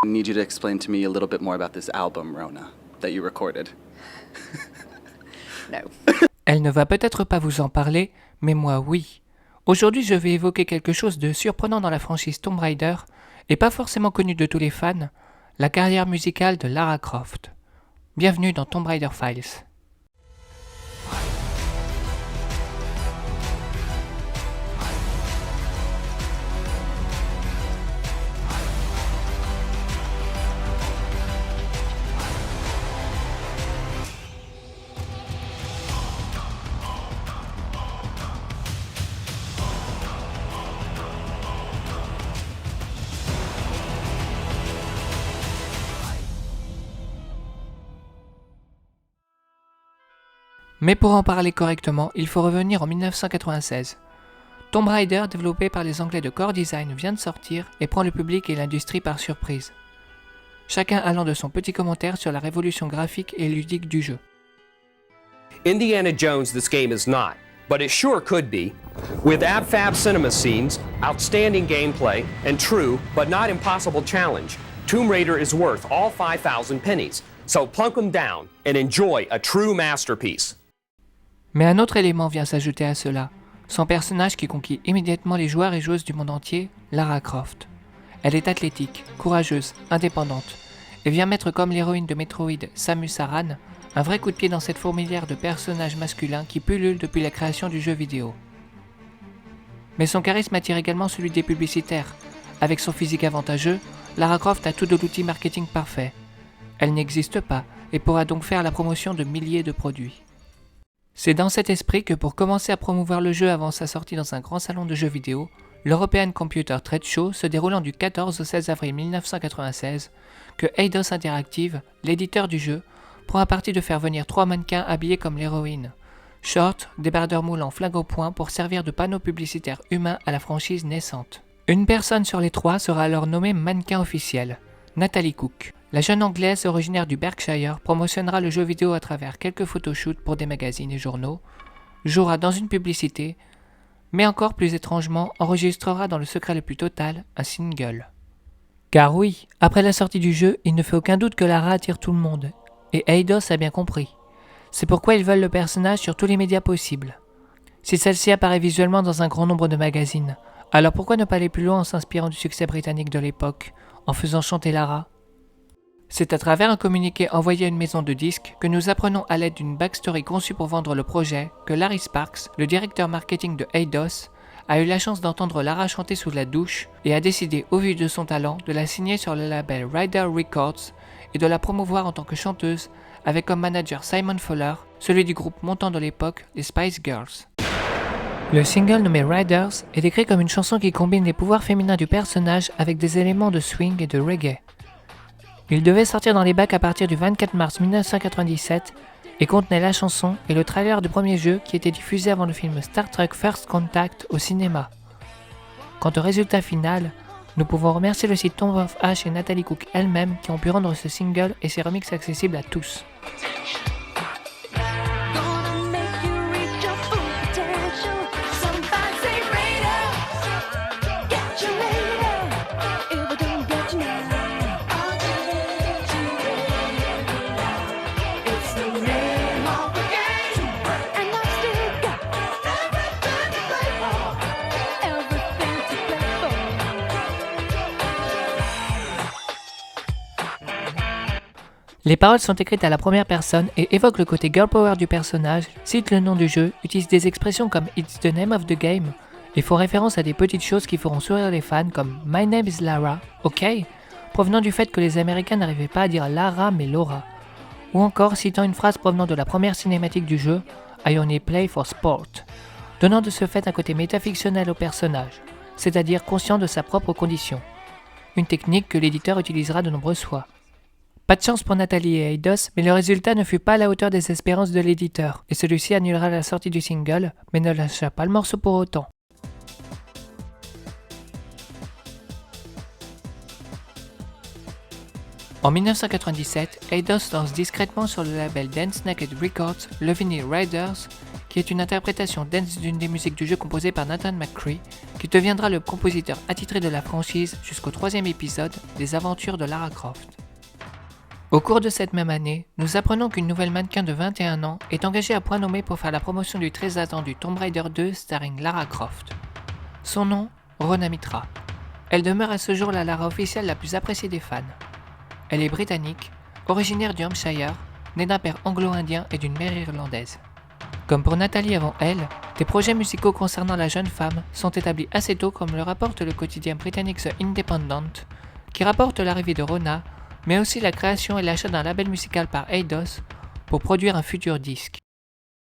I need you to explain to me a little bit more about this album, Rona, that you recorded. No. Elle ne va peut-être pas vous en parler, mais moi oui. Aujourd'hui, je vais évoquer quelque chose de surprenant dans la franchise Tomb Raider, et pas forcément connu de tous les fans, la carrière musicale de Lara Croft. Bienvenue dans Tomb Raider Files. Mais pour en parler correctement, il faut revenir en 1996. Tomb Raider, développé par les Anglais de Core Design, vient de sortir et prend le public et l'industrie par surprise. Chacun allant de son petit commentaire sur la révolution graphique et ludique du jeu. Indiana Jones this game is not, but it sure could be. With ab-fab cinema scenes, outstanding gameplay, and true, but not impossible challenge, Tomb Raider is worth all 5,000 pennies. So plunk them down and enjoy a true masterpiece. Mais un autre élément vient s'ajouter à cela, son personnage qui conquit immédiatement les joueurs et joueuses du monde entier, Lara Croft. Elle est athlétique, courageuse, indépendante, et vient mettre comme l'héroïne de Metroid, Samus Aran, un vrai coup de pied dans cette fourmilière de personnages masculins qui pullulent depuis la création du jeu vidéo. Mais son charisme attire également celui des publicitaires. Avec son physique avantageux, Lara Croft a tout de l'outil marketing parfait. Elle n'existe pas et pourra donc faire la promotion de milliers de produits. C'est dans cet esprit que pour commencer à promouvoir le jeu avant sa sortie dans un grand salon de jeux vidéo, l'European Computer Trade Show se déroulant du 14 au 16 avril 1996, que Eidos Interactive, l'éditeur du jeu, prend à partie de faire venir 3 mannequins habillés comme l'héroïne. Short, débardeur moulant flingue au poing pour servir de panneau publicitaire humain à la franchise naissante. Une personne sur les 3 sera alors nommée mannequin officiel, Natalie Cook. La jeune Anglaise originaire du Berkshire promotionnera le jeu vidéo à travers quelques photoshoots pour des magazines et journaux, jouera dans une publicité, mais encore plus étrangement enregistrera dans le secret le plus total un single. Car oui, après la sortie du jeu, il ne fait aucun doute que Lara attire tout le monde, et Eidos a bien compris. C'est pourquoi ils veulent le personnage sur tous les médias possibles. Si celle-ci apparaît visuellement dans un grand nombre de magazines, alors pourquoi ne pas aller plus loin en s'inspirant du succès britannique de l'époque, en faisant chanter Lara ? C'est à travers un communiqué envoyé à une maison de disques que nous apprenons à l'aide d'une backstory conçue pour vendre le projet que Larry Sparks, le directeur marketing de Eidos, a eu la chance d'entendre Lara chanter sous la douche et a décidé, au vu de son talent, de la signer sur le label Rider Records et de la promouvoir en tant que chanteuse avec comme manager Simon Fowler, celui du groupe montant de l'époque, les Spice Girls. Le single nommé Riders est décrit comme une chanson qui combine les pouvoirs féminins du personnage avec des éléments de swing et de reggae. Il devait sortir dans les bacs à partir du 24 mars 1997 et contenait la chanson et le trailer du premier jeu qui était diffusé avant le film Star Trek First Contact au cinéma. Quant au résultat final, nous pouvons remercier le site Tomb of Ash et Natalie Cook elle-même qui ont pu rendre ce single et ses remixes accessibles à tous. Les paroles sont écrites à la première personne et évoquent le côté girl power du personnage, citent le nom du jeu, utilisent des expressions comme « It's the name of the game » et font référence à des petites choses qui feront sourire les fans comme « My name is Lara, ok ?» provenant du fait que les Américains n'arrivaient pas à dire Lara mais Laura, ou encore citant une phrase provenant de la première cinématique du jeu « I only play for sport », donnant de ce fait un côté métafictionnel au personnage, c'est-à-dire conscient de sa propre condition. Une technique que l'éditeur utilisera de nombreuses fois. Pas de chance pour Natalie et Eidos, mais le résultat ne fut pas à la hauteur des espérances de l'éditeur, et celui-ci annulera la sortie du single, mais ne lâcha pas le morceau pour autant. En 1997, Eidos lance discrètement sur le label Dance Naked Records le vinyle Riders, qui qui est une interprétation dance d'une des musiques du jeu composée par Nathan McCree, qui deviendra le compositeur attitré de la franchise jusqu'au 3e épisode des aventures de Lara Croft. Au cours de cette même année, nous apprenons qu'une nouvelle mannequin de 21 ans est engagée à point nommé pour faire la promotion du très attendu Tomb Raider 2 starring Lara Croft. Son nom, Rhona Mitra. Elle demeure à ce jour la Lara officielle la plus appréciée des fans. Elle est britannique, originaire du Hampshire, née d'un père anglo-indien et d'une mère irlandaise. Comme pour Nathalie avant elle, des projets musicaux concernant la jeune femme sont établis assez tôt comme le rapporte le quotidien britannique The Independent, qui rapporte l'arrivée de Rhona, mais aussi la création et l'achat d'un label musical par Eidos pour produire un futur disque.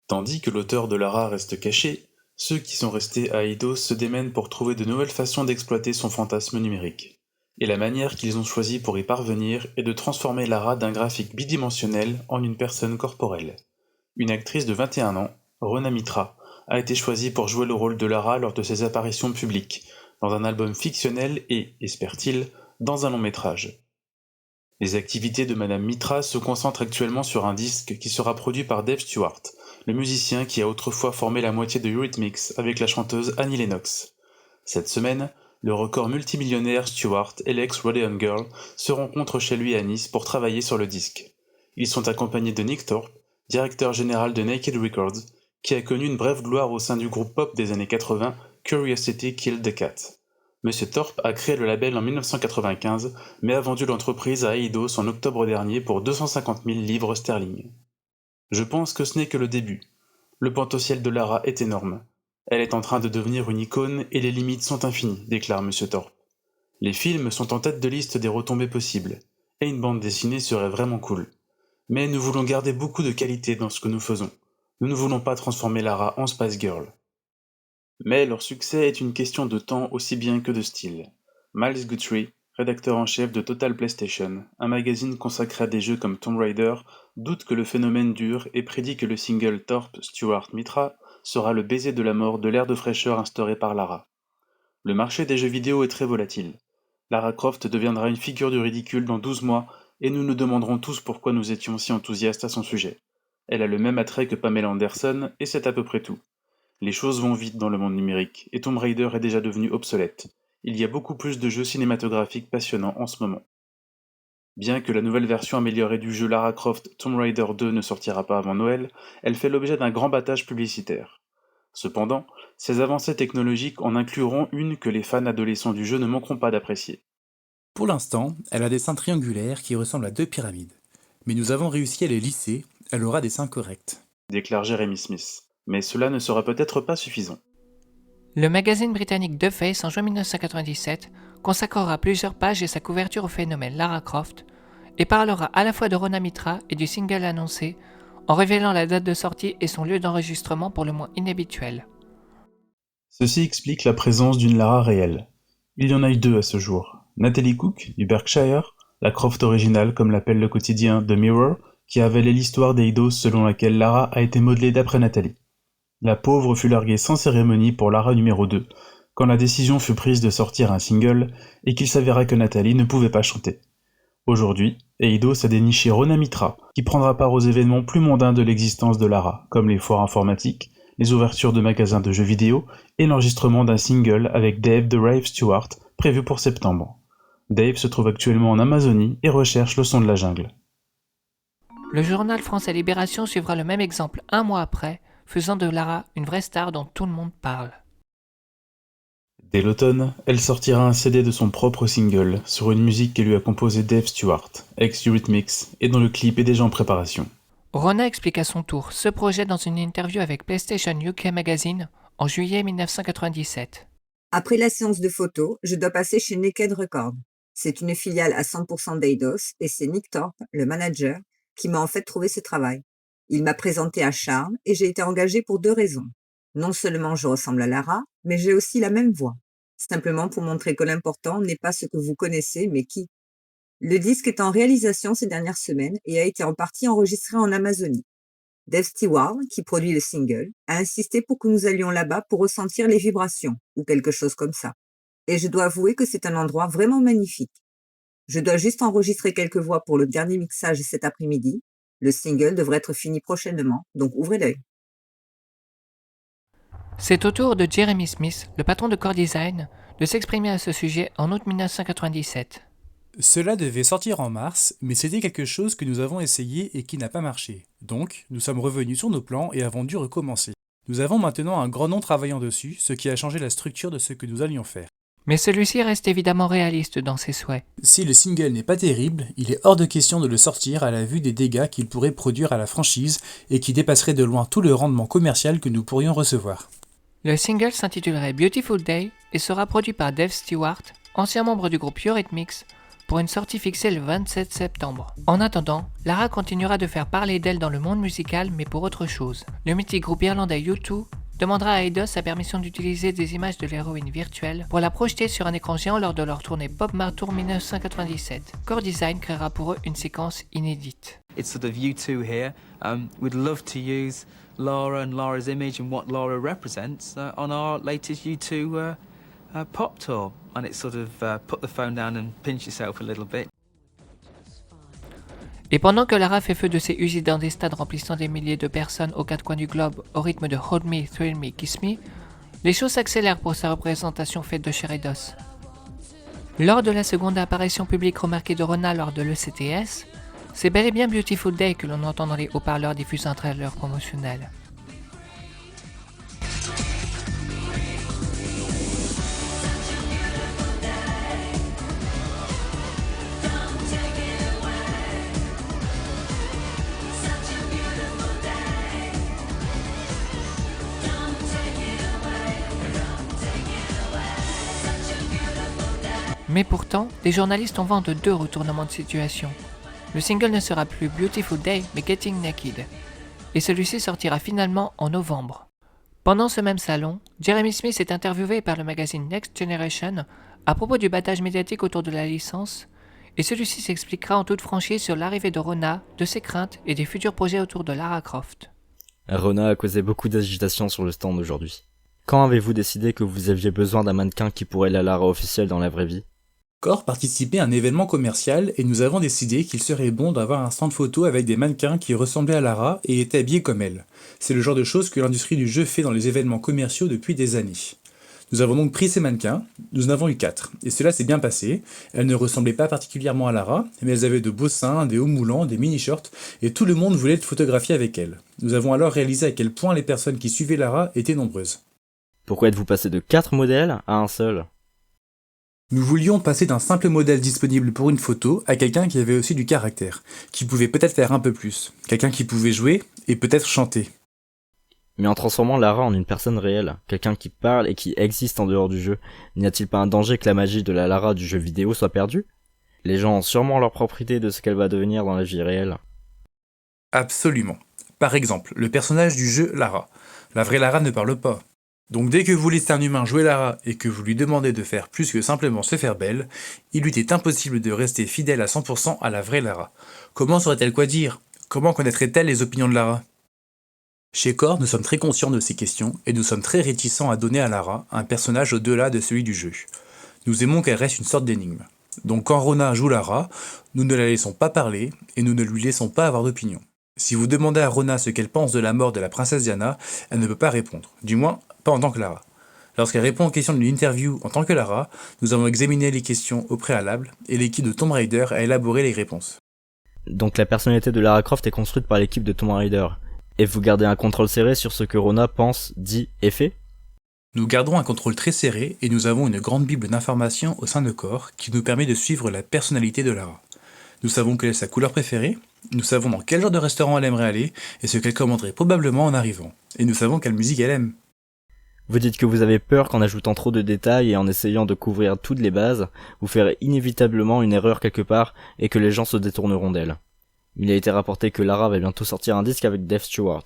Tandis que l'auteur de Lara reste caché, ceux qui sont restés à Eidos se démènent pour trouver de nouvelles façons d'exploiter son fantasme numérique. Et la manière qu'ils ont choisie pour y parvenir est de transformer Lara d'un graphique bidimensionnel en une personne corporelle. Une actrice de 21 ans, Rhona Mitra, a été choisie pour jouer le rôle de Lara lors de ses apparitions publiques, dans un album fictionnel et, espère-t-il, dans un long métrage. Les activités de Madame Mitra se concentrent actuellement sur un disque qui sera produit par Dave Stewart, le musicien qui a autrefois formé la moitié de Eurythmics avec la chanteuse Annie Lennox. Cette semaine, le record multimillionnaire Stewart et l'ex-Rodeo Girl se rencontrent chez lui à Nice pour travailler sur le disque. Ils sont accompagnés de Nick Thorpe, directeur général de Naked Records, qui a connu une brève gloire au sein du groupe pop des années 80 Curiosity Killed the Cat. Monsieur Thorpe a créé le label en 1995, mais a vendu l'entreprise à Eidos en octobre dernier pour 250 000 livres sterling. Je pense que ce n'est que le début. Le potentiel de Lara est énorme. Elle est en train de devenir une icône et les limites sont infinies, déclare Monsieur Thorpe. Les films sont en tête de liste des retombées possibles, et une bande dessinée serait vraiment cool. Mais nous voulons garder beaucoup de qualité dans ce que nous faisons. Nous ne voulons pas transformer Lara en Spice Girl. Mais leur succès est une question de temps aussi bien que de style. Miles Guthrie, rédacteur en chef de Total PlayStation, un magazine consacré à des jeux comme Tomb Raider, doute que le phénomène dure et prédit que le single Thorpe Stewart Mitra sera le baiser de la mort de l'ère de fraîcheur instauré par Lara. Le marché des jeux vidéo est très volatile. Lara Croft deviendra une figure du ridicule dans 12 mois et nous nous demanderons tous pourquoi nous étions si enthousiastes à son sujet. Elle a le même attrait que Pamela Anderson et c'est à peu près tout. Les choses vont vite dans le monde numérique, et Tomb Raider est déjà devenu obsolète. Il y a beaucoup plus de jeux cinématographiques passionnants en ce moment. Bien que la nouvelle version améliorée du jeu Lara Croft Tomb Raider 2 ne sortira pas avant Noël, elle fait l'objet d'un grand battage publicitaire. Cependant, ces avancées technologiques en incluront une que les fans adolescents du jeu ne manqueront pas d'apprécier. Pour l'instant, elle a des seins triangulaires qui ressemblent à 2 pyramides. Mais nous avons réussi à les lisser, elle aura des seins corrects. Déclare Jeremy Smith. Mais cela ne sera peut-être pas suffisant. Le magazine britannique The Face en juin 1997 consacrera plusieurs pages et sa couverture au phénomène Lara Croft et parlera à la fois de Rhona Mitra et du single annoncé en révélant la date de sortie et son lieu d'enregistrement pour le moins inhabituel. Ceci explique la présence d'une Lara réelle. Il y en a eu 2 à ce jour. Natalie Cook, du Berkshire, la Croft originale comme l'appelle le quotidien The Mirror, qui a avalé l'histoire d'Eidos selon laquelle Lara a été modelée d'après Natalie. La pauvre fut larguée sans cérémonie pour Lara numéro 2, quand la décision fut prise de sortir un single et qu'il s'avéra que Nathalie ne pouvait pas chanter. Aujourd'hui, Eidos a déniché Rhona Mitra, qui prendra part aux événements plus mondains de l'existence de Lara, comme les foires informatiques, les ouvertures de magasins de jeux vidéo et l'enregistrement d'un single avec Dave The Rave Stewart, prévu pour septembre. Dave se trouve actuellement en Amazonie et recherche le son de la jungle. Le journal français Libération suivra le même exemple un mois après, faisant de Lara une vraie star dont tout le monde parle. Dès l'automne, elle sortira un CD de son propre single, sur une musique que lui a composée Dave Stewart, ex-Eurythmics, et dont le clip est déjà en préparation. Rhona explique à son tour ce projet dans une interview avec PlayStation UK Magazine en juillet 1997. Après la séance de photos, je dois passer chez Naked Records. C'est une filiale à 100% d'Eidos et c'est Nick Thorpe, le manager, qui m'a en fait trouvé ce travail. Il m'a présenté à Charles et j'ai été engagée pour 2 raisons. Non seulement je ressemble à Lara, mais j'ai aussi la même voix. Simplement pour montrer que l'important n'est pas ce que vous connaissez, mais qui. Le disque est en réalisation ces dernières semaines et a été en partie enregistré en Amazonie. Dave Stewart, qui produit le single, a insisté pour que nous allions là-bas pour ressentir les vibrations, ou quelque chose comme ça. Et je dois avouer que c'est un endroit vraiment magnifique. Je dois juste enregistrer quelques voix pour le dernier mixage cet après-midi. Le single devrait être fini prochainement, donc ouvrez l'œil. C'est au tour de Jeremy Smith, le patron de Core Design, de s'exprimer à ce sujet en août 1997. Cela devait sortir en mars, mais c'était quelque chose que nous avons essayé et qui n'a pas marché. Donc, nous sommes revenus sur nos plans et avons dû recommencer. Nous avons maintenant un grand nombre travaillant dessus, ce qui a changé la structure de ce que nous allions faire. Mais celui-ci reste évidemment réaliste dans ses souhaits. Si le single n'est pas terrible, il est hors de question de le sortir à la vue des dégâts qu'il pourrait produire à la franchise et qui dépasseraient de loin tout le rendement commercial que nous pourrions recevoir. Le single s'intitulerait Beautiful Day et sera produit par Dave Stewart, ancien membre du groupe Eurythmics, pour une sortie fixée le 27 septembre. En attendant, Lara continuera de faire parler d'elle dans le monde musical, mais pour autre chose. Le mythique groupe irlandais U2 demandera à Eidos sa permission d'utiliser des images de l'héroïne virtuelle pour la projeter sur un écran géant lors de leur tournée Pop Mart Tour 1997. Core Design créera pour eux une séquence inédite. It's sort of you two here. We'd love to use Lara and Lara's image and what Lara represents on our latest U2 pop tour. And it's sort of put the phone down and pinch yourself a little bit. Et pendant que Lara fait feu de ses usines dans des stades remplissant des milliers de personnes aux quatre coins du globe au rythme de Hold Me, Thrill Me, Kiss Me, les choses s'accélèrent pour sa représentation faite de chez Eidos. Lors de la seconde apparition publique remarquée de Rona lors de l'ECTS, c'est bel et bien Beautiful Day que l'on entend dans les haut-parleurs diffusant un trailer promotionnel. Mais pourtant, les journalistes ont vent de deux retournements de situation. Le single ne sera plus Beautiful Day, mais Getting Naked. Et celui-ci sortira finalement en novembre. Pendant ce même salon, Jeremy Smith est interviewé par le magazine Next Generation à propos du battage médiatique autour de la licence, et celui-ci s'expliquera en toute franchise sur l'arrivée de Rona, de ses craintes et des futurs projets autour de Lara Croft. Rona a causé beaucoup d'agitation sur le stand aujourd'hui. Quand avez-vous décidé que vous aviez besoin d'un mannequin qui pourrait la Lara officielle dans la vraie vie ? Core participait à un événement commercial et nous avons décidé qu'il serait bon d'avoir un stand photo avec des mannequins qui ressemblaient à Lara et étaient habillés comme elle. C'est le genre de choses que l'industrie du jeu fait dans les événements commerciaux depuis des années. Nous avons donc pris ces mannequins, nous en avons eu 4, et cela s'est bien passé. Elles ne ressemblaient pas particulièrement à Lara, mais elles avaient de beaux seins, des hauts moulants, des mini-shorts, et tout le monde voulait être photographié avec elles. Nous avons alors réalisé à quel point les personnes qui suivaient Lara étaient nombreuses. Pourquoi êtes-vous passé de 4 modèles à un seul ? Nous voulions passer d'un simple modèle disponible pour une photo à quelqu'un qui avait aussi du caractère, qui pouvait peut-être faire un peu plus, quelqu'un qui pouvait jouer et peut-être chanter. Mais en transformant Lara en une personne réelle, quelqu'un qui parle et qui existe en dehors du jeu, n'y a-t-il pas un danger que la magie de la Lara du jeu vidéo soit perdue ? Les gens ont sûrement leur propre idée de ce qu'elle va devenir dans la vie réelle. Absolument. Par exemple, le personnage du jeu Lara. La vraie Lara ne parle pas. Donc dès que vous laissez un humain jouer Lara et que vous lui demandez de faire plus que simplement se faire belle, il lui est impossible de rester fidèle à 100% à la vraie Lara. Comment saurait-elle quoi dire ? Comment connaîtrait-elle les opinions de Lara ? Chez Core, nous sommes très conscients de ces questions et nous sommes très réticents à donner à Lara un personnage au-delà de celui du jeu. Nous aimons qu'elle reste une sorte d'énigme. Donc quand Rona joue Lara, nous ne la laissons pas parler et nous ne lui laissons pas avoir d'opinion. Si vous demandez à Rona ce qu'elle pense de la mort de la princesse Diana, elle ne peut pas répondre, du moins pas en tant que Lara. Lorsqu'elle répond aux questions d'une interview en tant que Lara, nous avons examiné les questions au préalable et l'équipe de Tomb Raider a élaboré les réponses. Donc la personnalité de Lara Croft est construite par l'équipe de Tomb Raider. Et vous gardez un contrôle serré sur ce que Rona pense, dit et fait ? Nous gardons un contrôle très serré et nous avons une grande bible d'informations au sein de Core qui nous permet de suivre la personnalité de Lara. Nous savons quelle est sa couleur préférée, nous savons dans quel genre de restaurant elle aimerait aller et ce qu'elle commanderait probablement en arrivant. Et nous savons quelle musique elle aime. Vous dites que vous avez peur qu'en ajoutant trop de détails et en essayant de couvrir toutes les bases, vous ferez inévitablement une erreur quelque part et que les gens se détourneront d'elle. Il a été rapporté que Lara va bientôt sortir un disque avec Dave Stewart.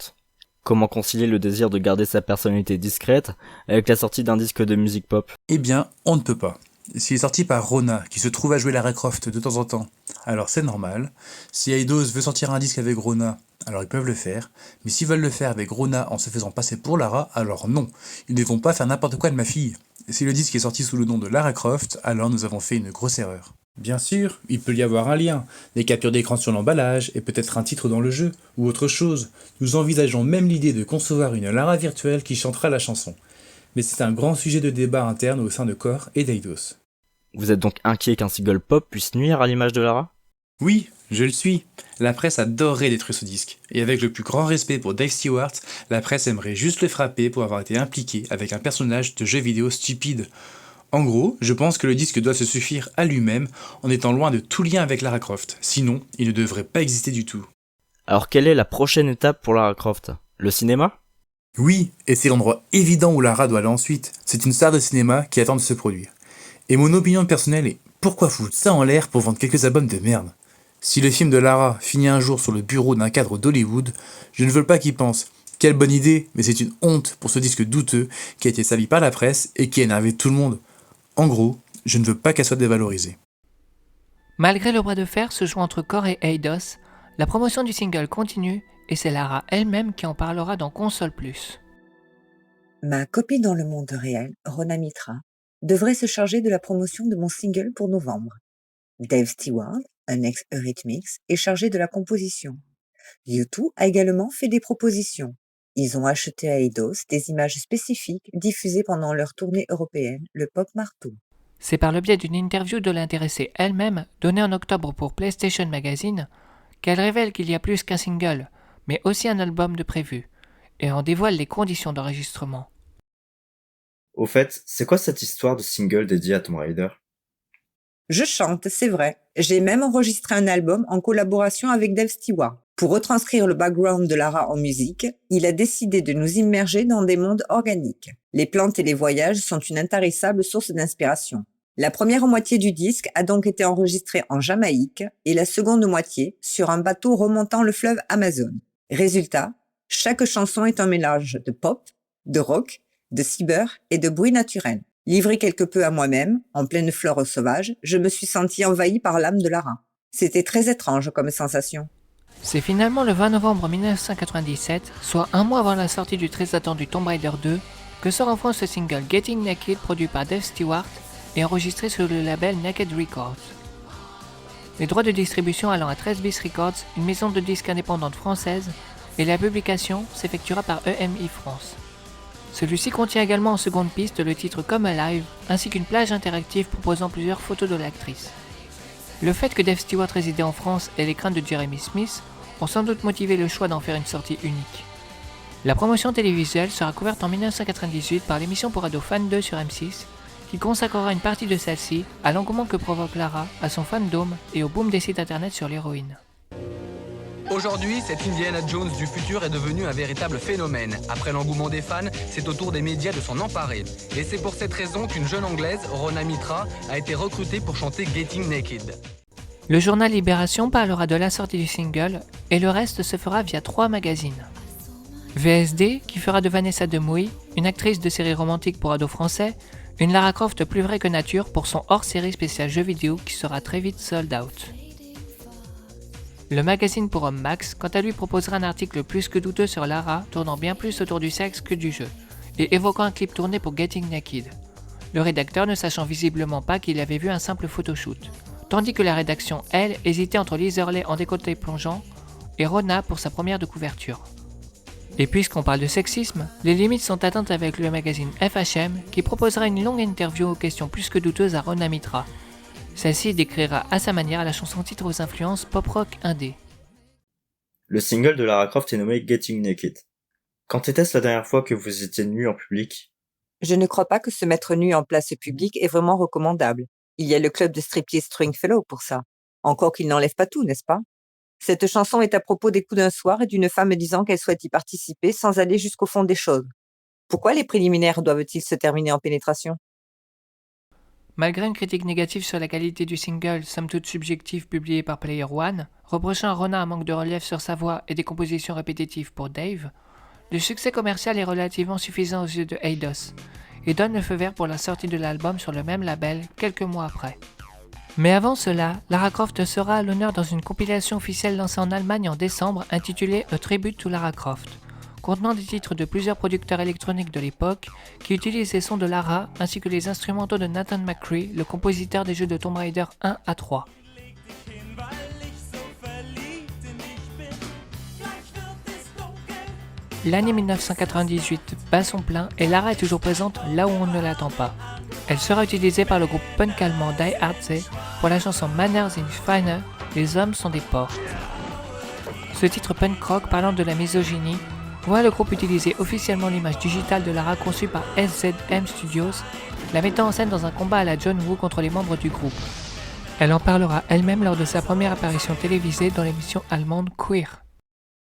Comment concilier le désir de garder sa personnalité discrète avec la sortie d'un disque de musique pop ? Eh bien, on ne peut pas. S'il est sorti par Rona, qui se trouve à jouer Lara Croft de temps en temps, alors c'est normal. Si Eidos veut sortir un disque avec Rona, alors ils peuvent le faire. Mais s'ils veulent le faire avec Rona en se faisant passer pour Lara, alors non. Ils ne vont pas faire n'importe quoi de ma fille. Si le disque est sorti sous le nom de Lara Croft, alors nous avons fait une grosse erreur. Bien sûr, il peut y avoir un lien, des captures d'écran sur l'emballage et peut-être un titre dans le jeu, ou autre chose. Nous envisageons même l'idée de concevoir une Lara virtuelle qui chantera la chanson. Mais c'est un grand sujet de débat interne au sein de Core et d'Eidos. Vous êtes donc inquiet qu'un single pop puisse nuire à l'image de Lara ? Oui, je le suis. La presse adorerait détruire ce disque. Et avec le plus grand respect pour Dave Stewart, la presse aimerait juste le frapper pour avoir été impliqué avec un personnage de jeu vidéo stupide. En gros, je pense que le disque doit se suffire à lui-même en étant loin de tout lien avec Lara Croft. Sinon, il ne devrait pas exister du tout. Alors quelle est la prochaine étape pour Lara Croft ? Le cinéma ? Oui, et c'est l'endroit évident où Lara doit aller ensuite. C'est une star de cinéma qui attend de se produire. Et mon opinion personnelle est, pourquoi foutre ça en l'air pour vendre quelques albums de merde ? Si le film de Lara finit un jour sur le bureau d'un cadre d'Hollywood, je ne veux pas qu'il pense « Quelle bonne idée, mais c'est une honte pour ce disque douteux qui a été sali par la presse et qui a énervé tout le monde. » En gros, je ne veux pas qu'elle soit dévalorisée. Malgré le bras de fer se jouant entre Core et Eidos, la promotion du single continue et c'est Lara elle-même qui en parlera dans Console Plus. Ma copine dans le monde réel, Rona Mitra, devrait se charger de la promotion de mon single pour novembre. Dave Stewart, un ex-Eurythmics, est chargé de la composition. U2 a également fait des propositions. Ils ont acheté à Eidos des images spécifiques diffusées pendant leur tournée européenne, le Pop Marteau. C'est par le biais d'une interview de l'intéressée elle-même, donnée en octobre pour PlayStation Magazine, qu'elle révèle qu'il y a plus qu'un single, mais aussi un album de prévu, et en dévoile les conditions d'enregistrement. Au fait, c'est quoi cette histoire de single dédié à Tomb Raider ? Je chante, c'est vrai. J'ai même enregistré un album en collaboration avec Dave Stewart. Pour retranscrire le background de Lara en musique, il a décidé de nous immerger dans des mondes organiques. Les plantes et les voyages sont une intarissable source d'inspiration. La première moitié du disque a donc été enregistrée en Jamaïque et la seconde moitié sur un bateau remontant le fleuve Amazon. Résultat, chaque chanson est un mélange de pop, de rock, de cyber et de bruit naturel. Livré quelque peu à moi-même, en pleine flore sauvage, je me suis sentie envahie par l'âme de Lara. C'était très étrange comme sensation. C'est finalement le 20 novembre 1997, soit un mois avant la sortie du très attendu Tomb Raider 2, que sort en France le single Getting Naked produit par Dave Stewart et enregistré sur le label Naked Records. Les droits de distribution allant à 13 Bis Records, une maison de disques indépendante française, et la publication s'effectuera par EMI France. Celui-ci contient également en seconde piste le titre Come Alive, ainsi qu'une plage interactive proposant plusieurs photos de l'actrice. Le fait que Dave Stewart résidait en France et les craintes de Jeremy Smith ont sans doute motivé le choix d'en faire une sortie unique. La promotion télévisuelle sera couverte en 1998 par l'émission pour ados Fan 2 sur M6, qui consacrera une partie de celle-ci à l'engouement que provoque Lara, à son fandom et au boom des sites internet sur l'héroïne. Aujourd'hui, cette Indiana Jones du futur est devenue un véritable phénomène. Après l'engouement des fans, c'est au tour des médias de s'en emparer. Et c'est pour cette raison qu'une jeune anglaise, Rona Mitra, a été recrutée pour chanter Getting Naked. Le journal Libération parlera de la sortie du single et le reste se fera via 3 magazines. VSD, qui fera de Vanessa Demouy, une actrice de série romantique pour ados français, une Lara Croft plus vraie que nature pour son hors-série spécial jeux vidéo qui sera très vite sold out. Le magazine pour hommes Max, quant à lui, proposera un article plus que douteux sur Lara, tournant bien plus autour du sexe que du jeu, et évoquant un clip tourné pour Getting Naked. Le rédacteur ne sachant visiblement pas qu'il avait vu un simple photoshoot, tandis que la rédaction, elle, hésitait entre Liz Hurley en décolleté plongeant et Rona pour sa première de couverture. Et puisqu'on parle de sexisme, les limites sont atteintes avec le magazine FHM qui proposera une longue interview aux questions plus que douteuses à Rona Mitra. Celle-ci décrira à sa manière la chanson titre aux influences pop-rock indé. Le single de Lara Croft est nommé Getting Naked. Quand était-ce la dernière fois que vous étiez nue en public ? Je ne crois pas que se mettre nu en place publique est vraiment recommandable. Il y a le club de striptease Stringfellow pour ça. Encore qu'il n'enlève pas tout, n'est-ce pas ? Cette chanson est à propos des coups d'un soir et d'une femme disant qu'elle souhaite y participer sans aller jusqu'au fond des choses. Pourquoi les préliminaires doivent-ils se terminer en pénétration ? Malgré une critique négative sur la qualité du single, somme toute subjective publié par Player One, reprochant à Rona un manque de relief sur sa voix et des compositions répétitives pour Dave, le succès commercial est relativement suffisant aux yeux de Eidos, et donne le feu vert pour la sortie de l'album sur le même label quelques mois après. Mais avant cela, Lara Croft sera à l'honneur dans une compilation officielle lancée en Allemagne en décembre intitulée A Tribute to Lara Croft, contenant des titres de plusieurs producteurs électroniques de l'époque qui utilisent les sons de Lara ainsi que les instrumentaux de Nathan McCree, le compositeur des jeux de Tomb Raider 1 à 3. L'année 1998 bat son plein et Lara est toujours présente là où on ne l'attend pas. Elle sera utilisée par le groupe punk allemand Die Hardse pour la chanson Manners sind Schweine, les hommes sont des porcs. Ce titre punk rock parlant de la misogynie voit le groupe utiliser officiellement l'image digitale de Lara conçue par SZM Studios, la mettant en scène dans un combat à la John Woo contre les membres du groupe. Elle en parlera elle-même lors de sa première apparition télévisée dans l'émission allemande Queer.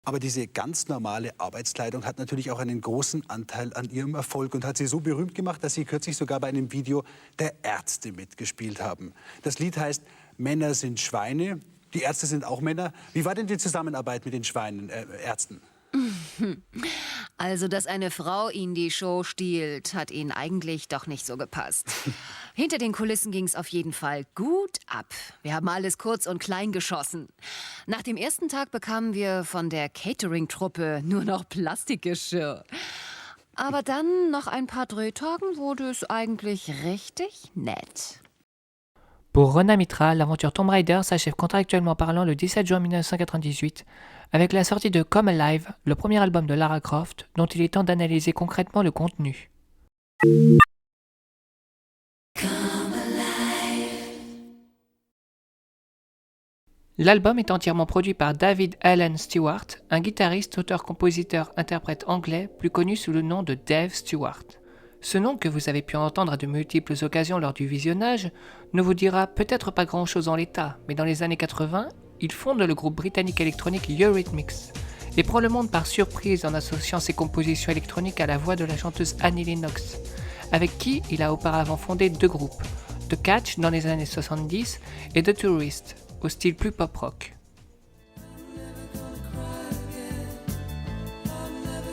Aber diese ganz normale Arbeitskleidung hat natürlich auch einen großen Anteil an ihrem Erfolg und hat sie so berühmt gemacht, dass sie kürzlich sogar bei einem Video der Ärzte mitgespielt haben. Das Lied heißt Männer sind Schweine, die Ärzte sind auch Männer. Wie war denn die Zusammenarbeit mit den Schweinen, Ärzten? Also, dass eine Frau ihnen die Show stiehlt, hat ihnen eigentlich doch nicht so gepasst. Hinter den Kulissen ging's auf jeden Fall gut ab. Wir haben alles kurz und klein geschossen. Nach dem ersten Tag bekamen wir von der Catering-Truppe nur noch Plastikgeschirr. Aber dann, nach ein paar Drehtagen, wurde es eigentlich richtig nett. Pour Rona Mitra, l'aventure Tomb Raider s'achève contractuellement parlant le 17 juin 1998 avec la sortie de Come Alive, le premier album de Lara Croft dont il est temps d'analyser concrètement le contenu. L'album est entièrement produit par David Alan Stewart, un guitariste, auteur, compositeur, interprète anglais plus connu sous le nom de Dave Stewart. Ce nom, que vous avez pu entendre à de multiples occasions lors du visionnage, ne vous dira peut-être pas grand-chose en l'état, mais dans les années 80, il fonde le groupe britannique électronique Eurythmics et prend le monde par surprise en associant ses compositions électroniques à la voix de la chanteuse Annie Lennox, avec qui il a auparavant fondé deux groupes, The Catch dans les années 70 et The Tourist, au style plus pop-rock.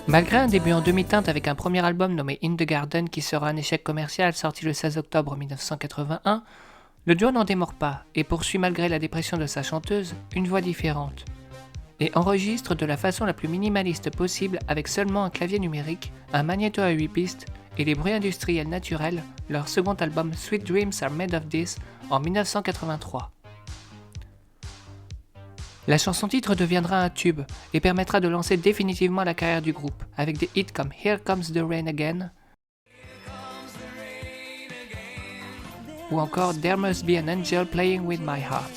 Malgré un début en demi-teinte avec un premier album nommé In the Garden qui sera un échec commercial sorti le 16 octobre 1981, le duo n'en démord pas et poursuit malgré la dépression de sa chanteuse une voix différente, et enregistre de la façon la plus minimaliste possible avec seulement un clavier numérique, un magnéto à 8 pistes et les bruits industriels naturels, leur second album Sweet Dreams Are Made of This en 1983. La chanson-titre deviendra un tube et permettra de lancer définitivement la carrière du groupe, avec des hits comme Here Comes the Rain Again ou encore There Must Be an Angel Playing with My Heart.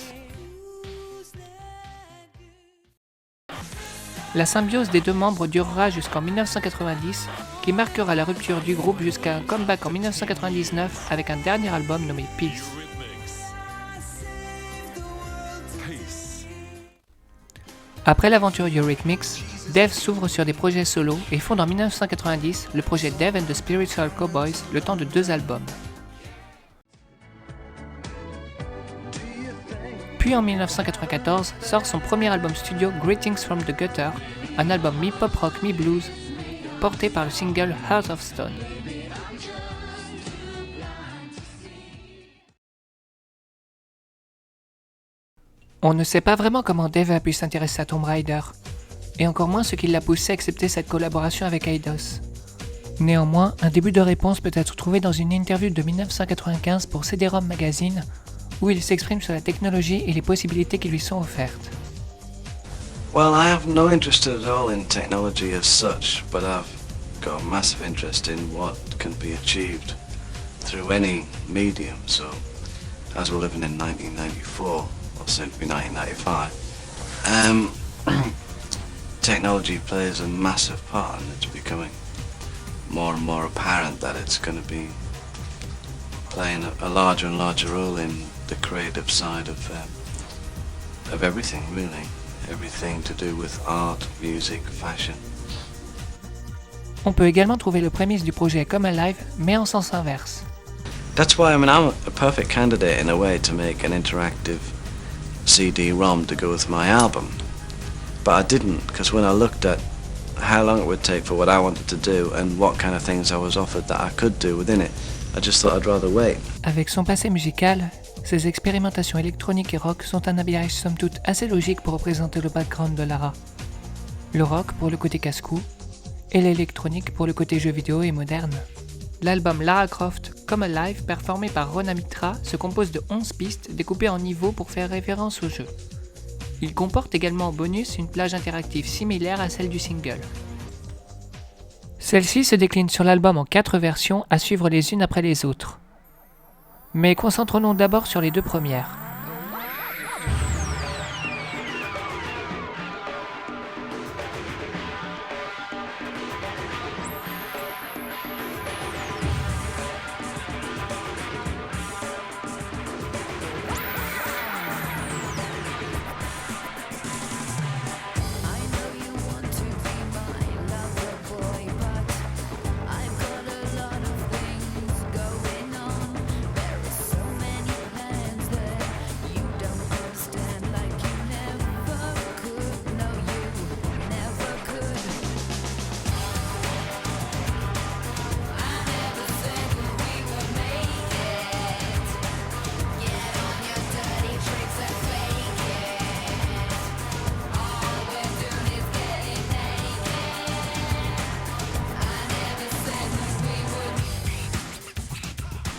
La symbiose des deux membres durera jusqu'en 1990, qui marquera la rupture du groupe jusqu'à un comeback en 1999 avec un dernier album nommé Peace. Après l'aventure Eurythmics, Dave s'ouvre sur des projets solo et fonde en 1990 le projet Dave and the Spiritual Cowboys, le temps de 2 albums. Puis en 1994 sort son premier album studio Greetings from the Gutter, un album mi-pop rock mi-blues, porté par le single Heart of Stone. On ne sait pas vraiment comment Dave a pu s'intéresser à Tomb Raider, et encore moins ce qui l'a poussé à accepter cette collaboration avec Eidos. Néanmoins, un début de réponse peut être trouvé dans une interview de 1995 pour CD-ROM Magazine, où il s'exprime sur la technologie et les possibilités qui lui sont offertes. Well, I have no interest at all in technology as such, but I've got a massive interest in what can be achieved through any medium. So, as we're living in 1994, or soon to be 1995, technology plays a massive part, and it's becoming more and more apparent that it's going to be playing a larger and larger role in the creative side of everything, really. Everything to do with art, music, fashion. On peut également trouver le prémisse du projet Come Alive, mais en sens inverse. That's why I'm a perfect candidate in a way to make an interactive CD-ROM to go with my album. But I didn't, because when I looked at how long it would take for what I wanted to do and what kind of things I was offered that I could do within it, I just thought I'd rather wait. Avec son passé musical, ses expérimentations électroniques et rock sont un habillage somme toute assez logique pour représenter le background de Lara. Le rock pour le côté casse-cou, et l'électronique pour le côté jeu vidéo et moderne. L'album Lara Croft Come Alive, performé par Rhona Mitra, se compose de 11 pistes découpées en niveaux pour faire référence au jeu. Il comporte également en bonus une plage interactive similaire à celle du single. Celle-ci se décline sur l'album en 4 versions à suivre les unes après les autres. Mais concentrons-nous d'abord sur les 2 premières.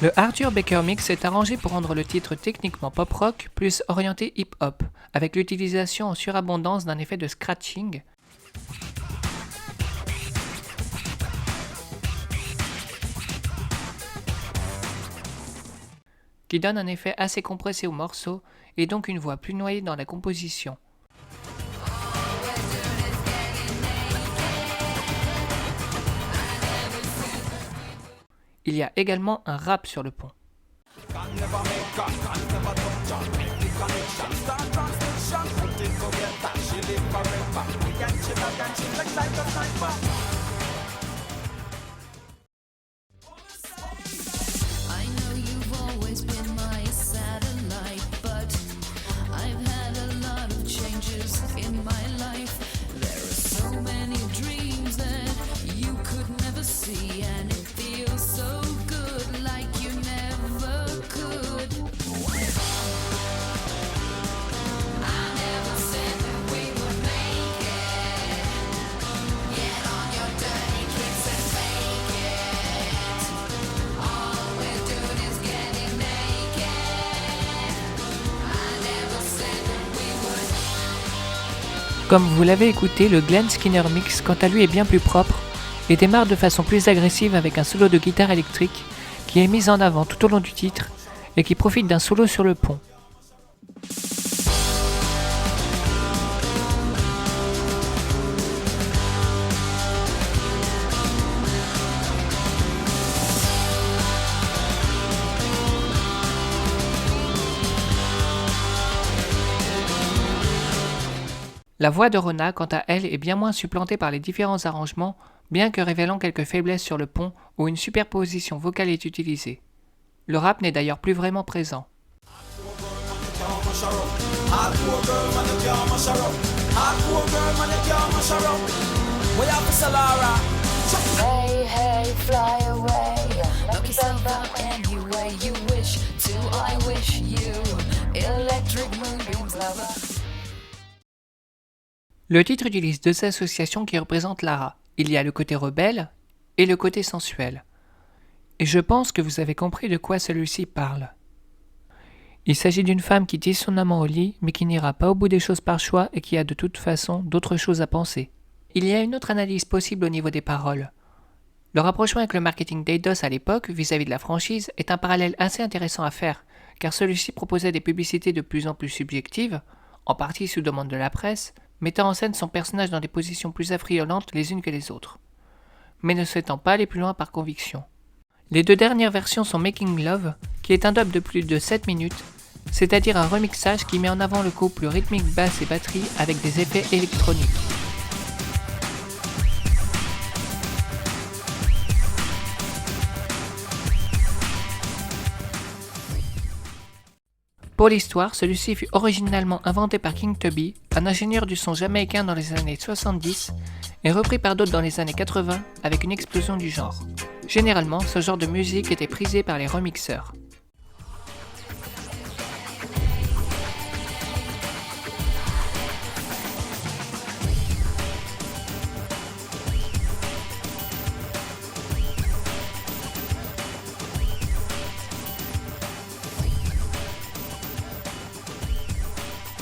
Le Arthur Baker Mix est arrangé pour rendre le titre techniquement pop-rock plus orienté hip-hop, avec l'utilisation en surabondance d'un effet de scratching, qui donne un effet assez compressé au morceau et donc une voix plus noyée dans la composition. Il y a également un rap sur le pont. Comme vous l'avez écouté, le Glenn Skinner Mix, quant à lui, est bien plus propre et démarre de façon plus agressive avec un solo de guitare électrique qui est mis en avant tout au long du titre et qui profite d'un solo sur le pont. La voix de Rhona, quant à elle, est bien moins supplantée par les différents arrangements, bien que révélant quelques faiblesses sur le pont où une superposition vocale est utilisée. Le rap n'est d'ailleurs plus vraiment présent. Le titre utilise 2 associations qui représentent Lara. Il y a le côté rebelle et le côté sensuel. Et je pense que vous avez compris de quoi celui-ci parle. Il s'agit d'une femme qui tisse son amant au lit, mais qui n'ira pas au bout des choses par choix et qui a de toute façon d'autres choses à penser. Il y a une autre analyse possible au niveau des paroles. Le rapprochement avec le marketing d'Eidos à l'époque, vis-à-vis de la franchise, est un parallèle assez intéressant à faire, car celui-ci proposait des publicités de plus en plus subjectives, en partie sous demande de la presse, mettant en scène son personnage dans des positions plus affriolantes les unes que les autres, mais ne souhaitant pas aller plus loin par conviction. Les 2 dernières versions sont Making Love, qui est un dub de plus de 7 minutes, c'est-à-dire un remixage qui met en avant le couple rythmique basse et batterie avec des effets électroniques. Pour l'histoire, celui-ci fut originalement inventé par King Tubby, un ingénieur du son jamaïcain dans les années 70, et repris par d'autres dans les années 80 avec une explosion du genre. Généralement, ce genre de musique était prisé par les remixeurs.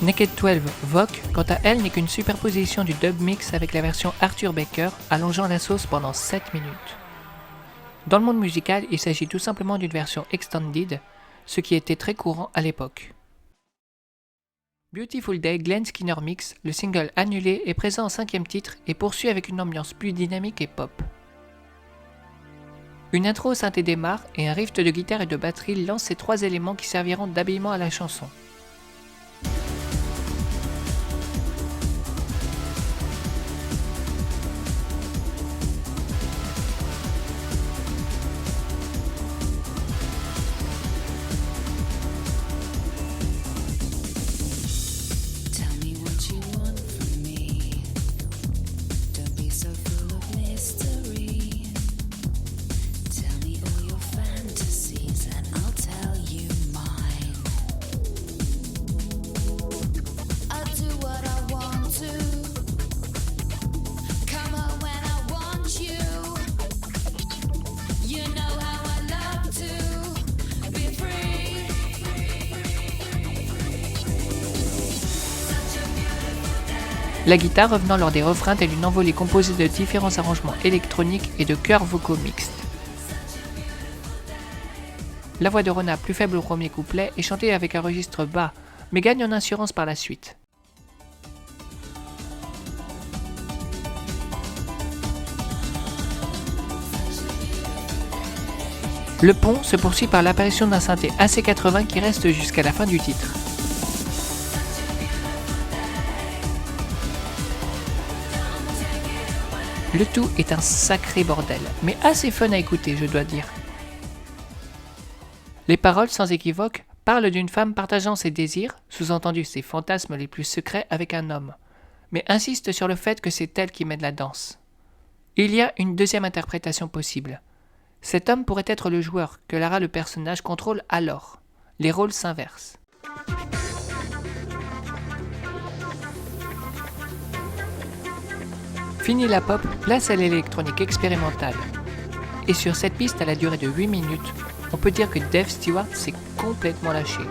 Naked 12 Vogue, quant à elle, n'est qu'une superposition du dub mix avec la version Arthur Baker, allongeant la sauce pendant 7 minutes. Dans le monde musical, il s'agit tout simplement d'une version extended, ce qui était très courant à l'époque. Beautiful Day Glenn Skinner Mix, le single annulé, est présent en 5e titre et poursuit avec une ambiance plus dynamique et pop. Une intro au synthé démarre et un riff de guitare et de batterie lance ces 3 éléments qui serviront d'habillement à la chanson. La guitare revenant lors des refrains telle une envolée composée de différents arrangements électroniques et de chœurs vocaux mixtes. La voix de Rona, plus faible au premier couplet, est chantée avec un registre bas, mais gagne en assurance par la suite. Le pont se poursuit par l'apparition d'un synthé AC80 qui reste jusqu'à la fin du titre. Le tout est un sacré bordel, mais assez fun à écouter, je dois dire. Les paroles, sans équivoque, parlent d'une femme partageant ses désirs, sous-entendu ses fantasmes les plus secrets avec un homme, mais insistent sur le fait que c'est elle qui mène la danse. Il y a une deuxième interprétation possible. Cet homme pourrait être le joueur, que Lara le personnage contrôle alors. Les rôles s'inversent. Fini la pop, place à l'électronique expérimentale. Et sur cette piste à la durée de 8 minutes, on peut dire que Dave Stewart s'est complètement lâché.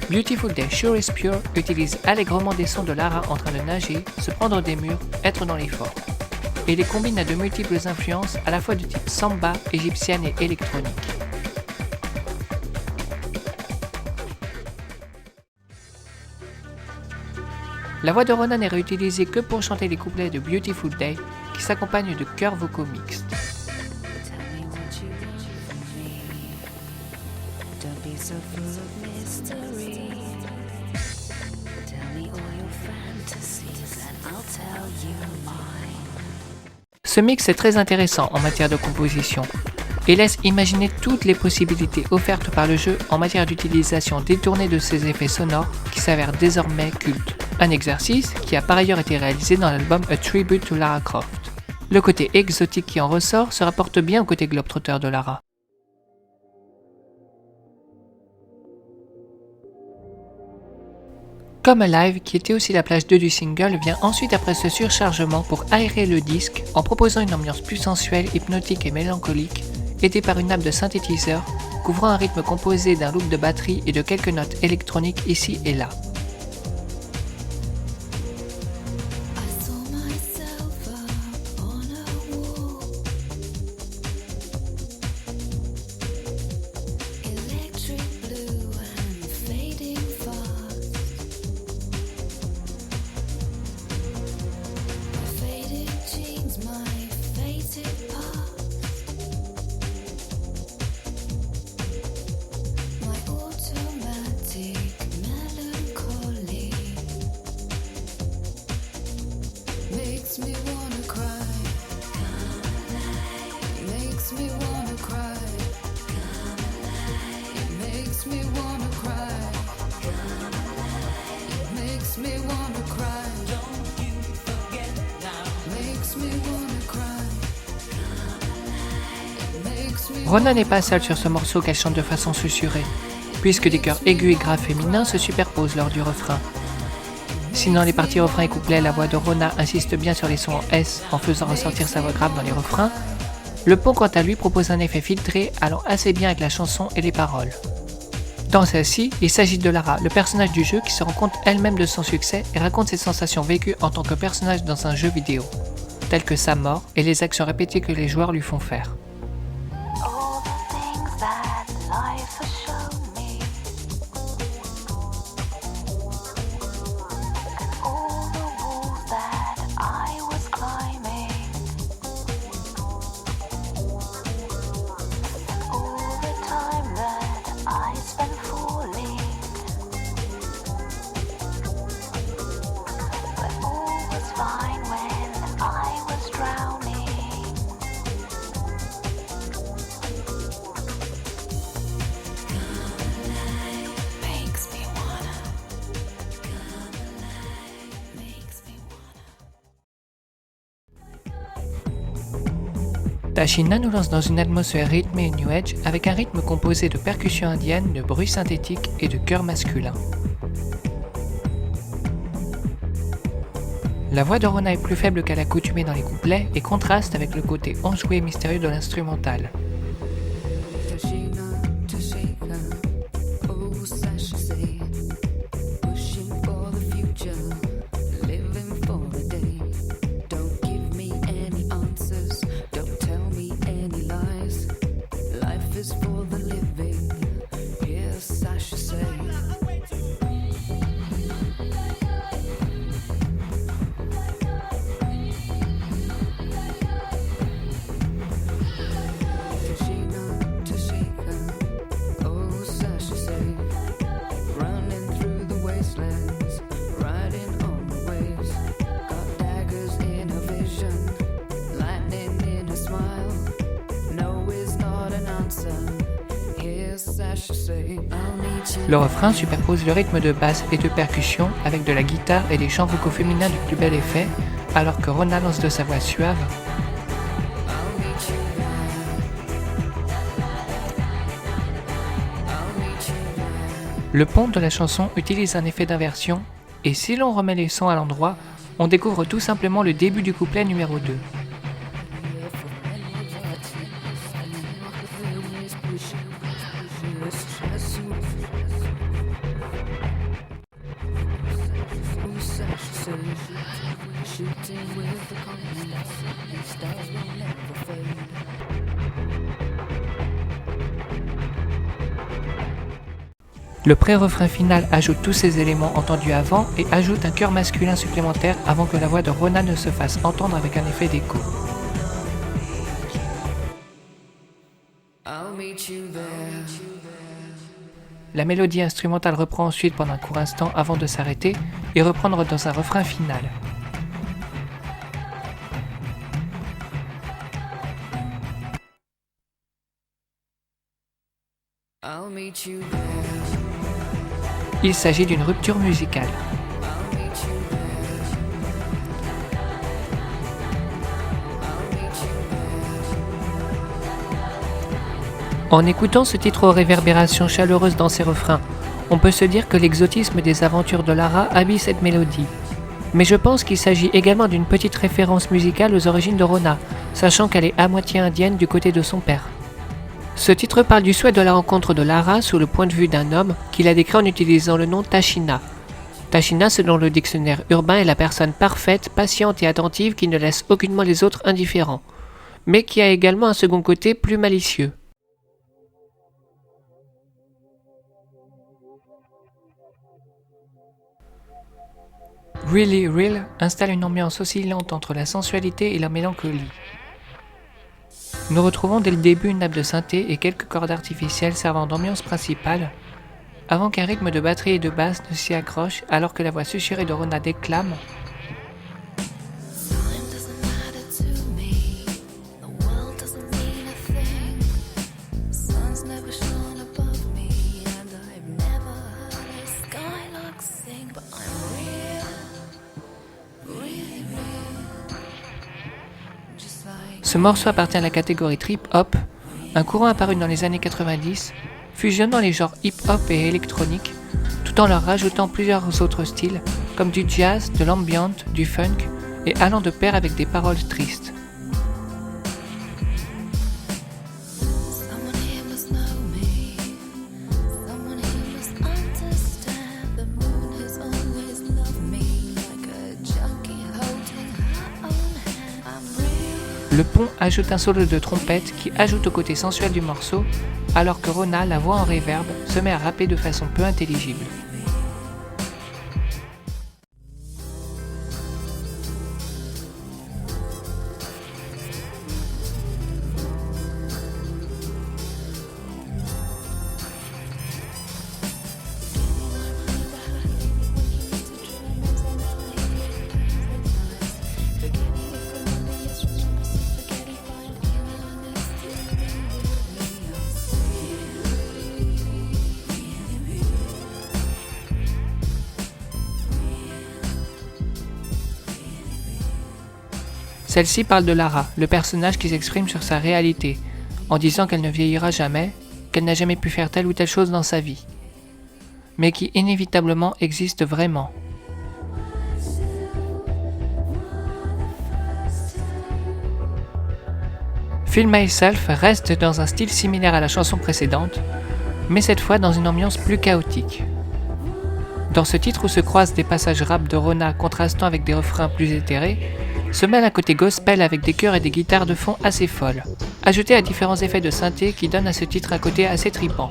Beautiful Day Sure is Pure utilise allègrement des sons de Lara en train de nager, se prendre des murs, être dans l'effort. Et les combine à de multiples influences à la fois de type samba, égyptienne et électronique. La voix de Rona n'est réutilisée que pour chanter les couplets de Beautiful Day qui s'accompagnent de chœurs vocaux mixtes. Ce mix est très intéressant en matière de composition et laisse imaginer toutes les possibilités offertes par le jeu en matière d'utilisation détournée de ces effets sonores qui s'avèrent désormais cultes. Un exercice qui a par ailleurs été réalisé dans l'album A Tribute to Lara Croft. Le côté exotique qui en ressort se rapporte bien au côté globetrotter de Lara. Come Alive, qui était aussi la plage 2 du single, vient ensuite après ce surchargement pour aérer le disque en proposant une ambiance plus sensuelle, hypnotique et mélancolique, aidée par une nappe de synthétiseur, couvrant un rythme composé d'un loop de batterie et de quelques notes électroniques ici et là. Rona n'est pas seule sur ce morceau qu'elle chante de façon susurrée. puisque des chœurs aigus et graves féminins se superposent lors du refrain. Sinon les parties refrain et couplet, la voix de Rona insiste bien sur les sons en S en faisant ressortir sa voix grave dans les refrains. Le pont quant à lui propose un effet filtré allant assez bien avec la chanson et les paroles. Dans celle-ci, il s'agit de Lara, le personnage du jeu qui se rend compte elle-même de son succès et raconte ses sensations vécues en tant que personnage dans un jeu vidéo, telles que sa mort et les actions répétées que les joueurs lui font faire. Tashina nous lance dans une atmosphère rythmée et New Age avec un rythme composé de percussions indiennes, de bruits synthétiques et de chœurs masculins. La voix de Rona est plus faible qu'à l'accoutumée dans les couplets et contraste avec le côté enjoué et mystérieux de l'instrumental. Le refrain superpose le rythme de basse et de percussion avec de la guitare et des chants vocaux féminins du plus bel effet, alors que Rona lance de sa voix suave. Le pont de la chanson utilise un effet d'inversion, et si l'on remet les sons à l'endroit, on découvre tout simplement le début du couplet numéro 2. Le pré-refrain final ajoute tous ces éléments entendus avant et ajoute un chœur masculin supplémentaire avant que la voix de Rona ne se fasse entendre avec un effet d'écho. La mélodie instrumentale reprend ensuite pendant un court instant avant de s'arrêter et reprendre dans un refrain final. Il s'agit d'une rupture musicale. En écoutant ce titre aux réverbérations chaleureuses dans ses refrains, on peut se dire que l'exotisme des aventures de Lara habille cette mélodie. Mais je pense qu'il s'agit également d'une petite référence musicale aux origines de Rona, sachant qu'elle est à moitié indienne du côté de son père. Ce titre parle du souhait de la rencontre de Lara sous le point de vue d'un homme qu'il a décrit en utilisant le nom Tashina. Tashina, selon le dictionnaire urbain, est la personne parfaite, patiente et attentive qui ne laisse aucunement les autres indifférents, mais qui a également un second côté plus malicieux. Really Real installe une ambiance oscillante entre la sensualité et la mélancolie. Nous retrouvons dès le début une nappe de synthé et quelques cordes artificielles servant d'ambiance principale, avant qu'un rythme de batterie et de basse ne s'y accroche alors que la voix susurrée de Rona déclame. Ce morceau appartient à la catégorie trip-hop, un courant apparu dans les années 90, fusionnant les genres hip-hop et électronique, tout en leur rajoutant plusieurs autres styles, comme du jazz, de l'ambient, du funk, et allant de pair avec des paroles tristes. Le pont ajoute un solo de trompette qui ajoute au côté sensuel du morceau, alors que Rona, la voix en reverb, se met à rapper de façon peu intelligible. Celle-ci parle de Lara, le personnage qui s'exprime sur sa réalité, en disant qu'elle ne vieillira jamais, qu'elle n'a jamais pu faire telle ou telle chose dans sa vie, mais qui inévitablement existe vraiment. Feel Myself reste dans un style similaire à la chanson précédente, mais cette fois dans une ambiance plus chaotique. Dans ce titre où se croisent des passages rap de Rona contrastant avec des refrains plus éthérés, se mêle un côté gospel avec des chœurs et des guitares de fond assez folles, ajoutés à différents effets de synthé qui donnent à ce titre un côté assez tripant.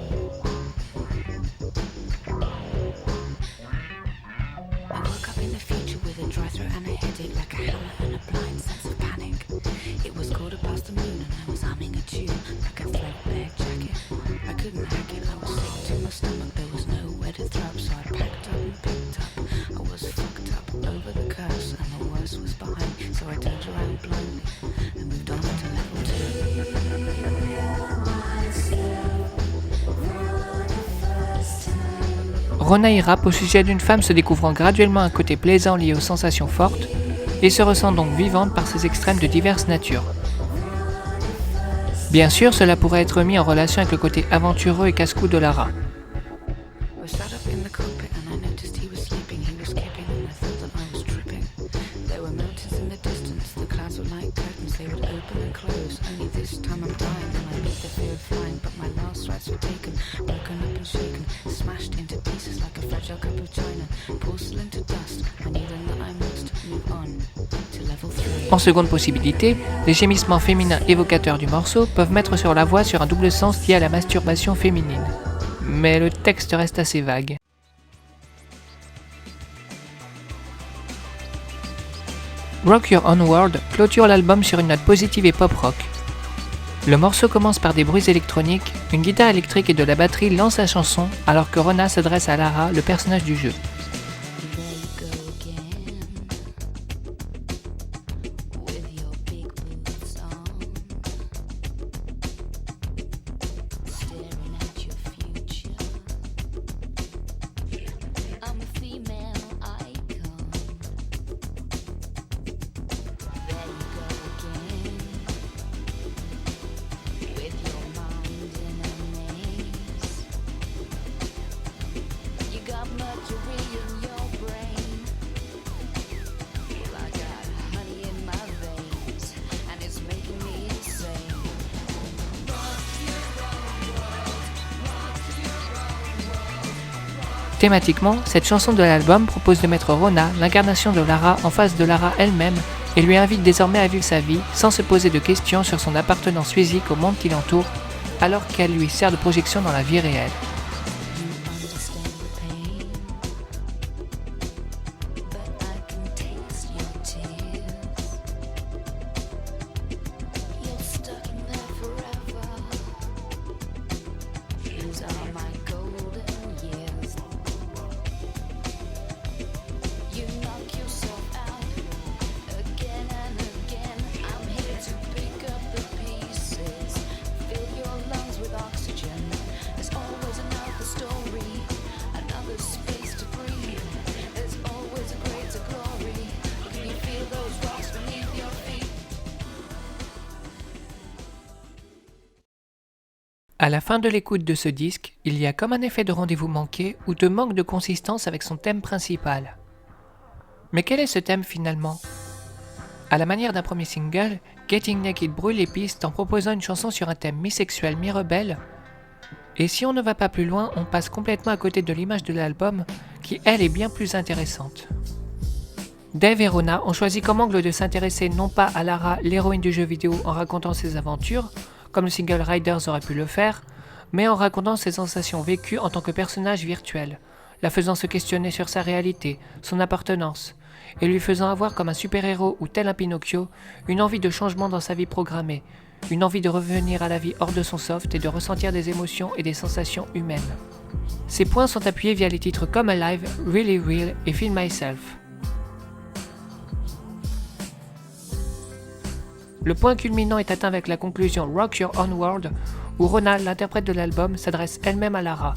Rona y rappe au sujet d'une femme se découvrant graduellement un côté plaisant lié aux sensations fortes et se ressent donc vivante par ses extrêmes de diverses natures. Bien sûr, cela pourrait être mis en relation avec le côté aventureux et casse-cou de Lara. En seconde possibilité, les gémissements féminins évocateurs du morceau peuvent mettre sur la voix sur un double sens lié à la masturbation féminine. Mais le texte reste assez vague. Rock Your Own World clôture l'album sur une note positive et pop-rock. Le morceau commence par des bruits électroniques, une guitare électrique et de la batterie lancent la chanson alors que Rona s'adresse à Lara, le personnage du jeu. Thématiquement, cette chanson de l'album propose de mettre Rona, l'incarnation de Lara, en face de Lara elle-même et lui invite désormais à vivre sa vie sans se poser de questions sur son appartenance physique au monde qui l'entoure, alors qu'elle lui sert de projection dans la vie réelle. There's always À la fin de l'écoute de ce disque, il y a comme un effet de rendez-vous manqué ou de manque de consistance avec son thème principal. Mais quel est ce thème finalement ? À la manière d'un premier single, Getting Naked brouille les pistes en proposant une chanson sur un thème mi-sexuel, mi-rebelle. Et si on ne va pas plus loin, on passe complètement à côté de l'image de l'album, qui elle est bien plus intéressante. Dave et Rona ont choisi comme angle de s'intéresser non pas à Lara, l'héroïne du jeu vidéo en racontant ses aventures, comme le single Riders aurait pu le faire, mais en racontant ses sensations vécues en tant que personnage virtuel, la faisant se questionner sur sa réalité, son appartenance, et lui faisant avoir comme un super-héros ou tel un Pinocchio, une envie de changement dans sa vie programmée, une envie de revenir à la vie hors de son soft et de ressentir des émotions et des sensations humaines. Ces points sont appuyés via les titres Come Alive, Really Real et Feel Myself. Le point culminant est atteint avec la conclusion Rock Your Own World, où Rona, l'interprète de l'album, s'adresse elle-même à Lara.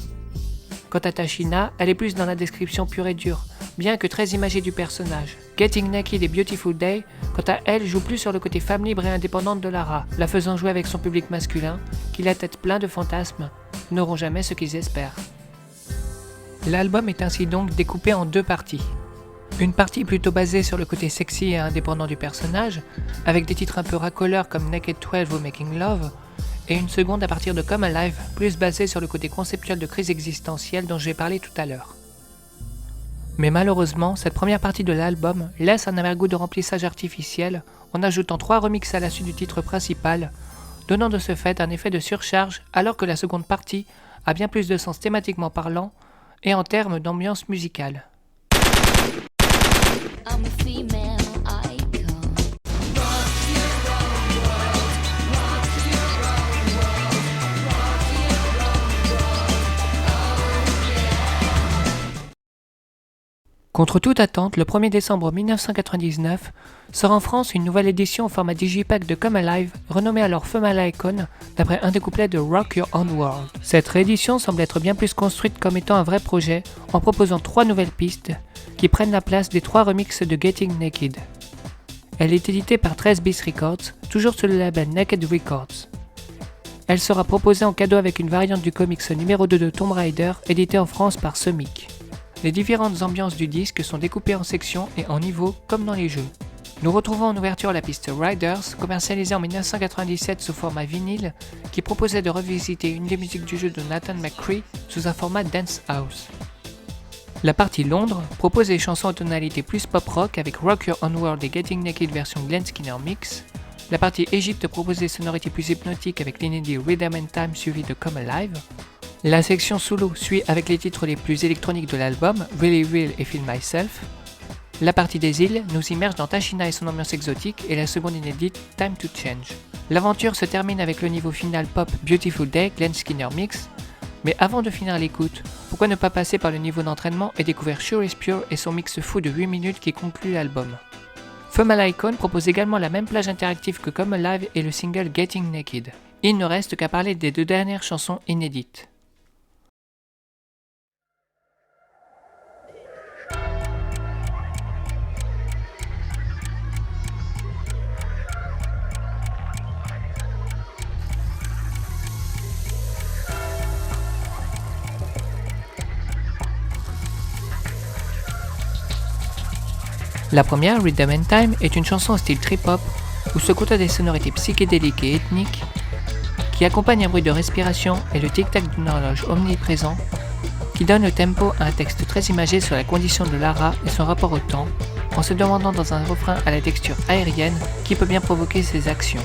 Quant à Tashina, elle est plus dans la description pure et dure, bien que très imagée du personnage. Getting Naked et Beautiful Day, quant à elle, jouent plus sur le côté femme libre et indépendante de Lara, la faisant jouer avec son public masculin, qui la tête plein de fantasmes, n'auront jamais ce qu'ils espèrent. L'album est ainsi donc découpé en deux parties. Une partie plutôt basée sur le côté sexy et indépendant du personnage, avec des titres un peu racoleurs comme Naked 12 ou Making Love, et une seconde à partir de Come Alive, plus basée sur le côté conceptuel de crise existentielle dont j'ai parlé tout à l'heure. Mais malheureusement, cette première partie de l'album laisse un amergoût de remplissage artificiel en ajoutant 3 remixes à la suite du titre principal, donnant de ce fait un effet de surcharge alors que la seconde partie a bien plus de sens thématiquement parlant et en termes d'ambiance musicale. Contre toute attente, le 1er décembre 1999, sort en France une nouvelle édition au format digipack de Come Alive, renommée alors Female Icon, d'après un des couplets de Rock Your Own World. Cette réédition semble être bien plus construite comme étant un vrai projet, en proposant 3 nouvelles pistes, qui prennent la place des 3 remixes de Getting Naked. Elle est éditée par 13 Bis Records, toujours sous le label Naked Records. Elle sera proposée en cadeau avec une variante du comics numéro 2 de Tomb Raider, édité en France par Semic. Les différentes ambiances du disque sont découpées en sections et en niveaux comme dans les jeux. Nous retrouvons en ouverture la piste Riders, commercialisée en 1997 sous format vinyle, qui proposait de revisiter une des musiques du jeu de Nathan McCree sous un format dance house. La partie Londres propose des chansons en tonalité plus pop-rock avec Rock Your Own World et Getting Naked version Glenn Skinner Mix. La partie Égypte propose des sonorités plus hypnotiques avec l'inédit Rhythm and Time suivi de Come Alive. La section solo suit avec les titres les plus électroniques de l'album, Really Real et Feel Myself. La partie des îles nous immerge dans Tashina et son ambiance exotique et la seconde inédite, Time to Change. L'aventure se termine avec le niveau final pop Beautiful Day, Glenn Skinner Mix. Mais avant de finir l'écoute, pourquoi ne pas passer par le niveau d'entraînement et découvrir Sure is Pure et son mix fou de 8 minutes qui conclut l'album. Female Icon propose également la même plage interactive que Come Alive et le single Getting Naked. Il ne reste qu'à parler des 2 dernières chansons inédites. La première, Rhythm and Time, est une chanson au style trip-hop où se côtoient des sonorités psychédéliques et ethniques qui accompagnent un bruit de respiration et le tic-tac d'une horloge omniprésent qui donne le tempo à un texte très imagé sur la condition de Lara et son rapport au temps en se demandant dans un refrain à la texture aérienne qui peut bien provoquer ses actions.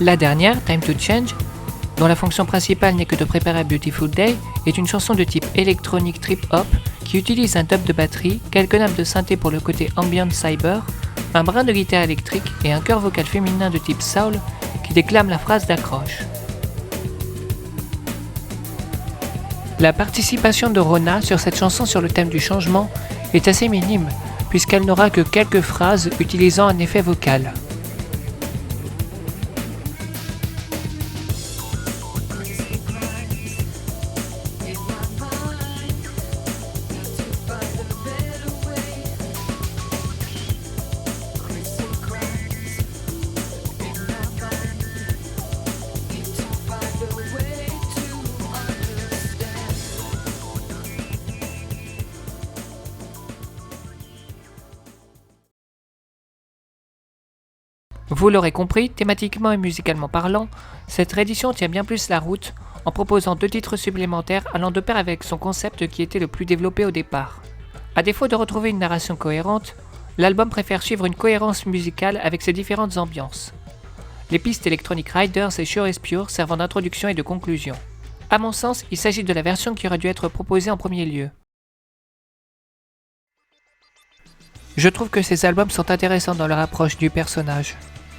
La dernière, Time to Change, dont la fonction principale n'est que de préparer a Beautiful Day, est une chanson de type électronique trip-hop qui utilise un dub de batterie, quelques nappes de synthé pour le côté ambient cyber, un brin de guitare électrique et un chœur vocal féminin de type soul qui déclame la phrase d'accroche. La participation de Rona sur cette chanson sur le thème du changement est assez minime, puisqu'elle n'aura que quelques phrases utilisant un effet vocal. Vous l'aurez compris, thématiquement et musicalement parlant, cette réédition tient bien plus la route en proposant 2 titres supplémentaires allant de pair avec son concept qui était le plus développé au départ. À défaut de retrouver une narration cohérente, l'album préfère suivre une cohérence musicale avec ses différentes ambiances. Les pistes électroniques Riders et Sure is Pure servant d'introduction et de conclusion. À mon sens, il s'agit de la version qui aurait dû être proposée en premier lieu. Je trouve que ces albums sont intéressants dans leur approche du personnage,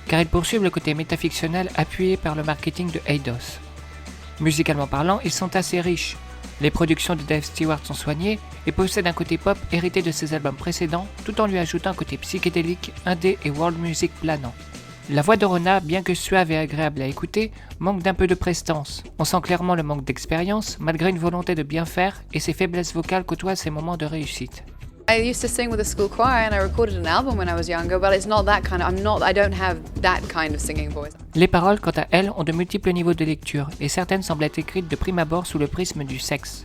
car ils poursuivent le côté métafictionnel appuyé par le marketing de Eidos. Musicalement parlant, ils sont assez riches. Les productions de Dave Stewart sont soignées et possèdent un côté pop hérité de ses albums précédents, tout en lui ajoutant un côté psychédélique, indé et world music planant. La voix de Rona, bien que suave et agréable à écouter, manque d'un peu de prestance. On sent clairement le manque d'expérience, malgré une volonté de bien faire, et ses faiblesses vocales côtoient ses moments de réussite. I used to sing with a school choir and I recorded an album when I was younger, but it's not that kind of, I don't have that kind of singing voice. Les paroles, quant à elles, ont de multiples niveaux de lecture, et certaines semblent être écrites de prime abord sous le prisme du sexe.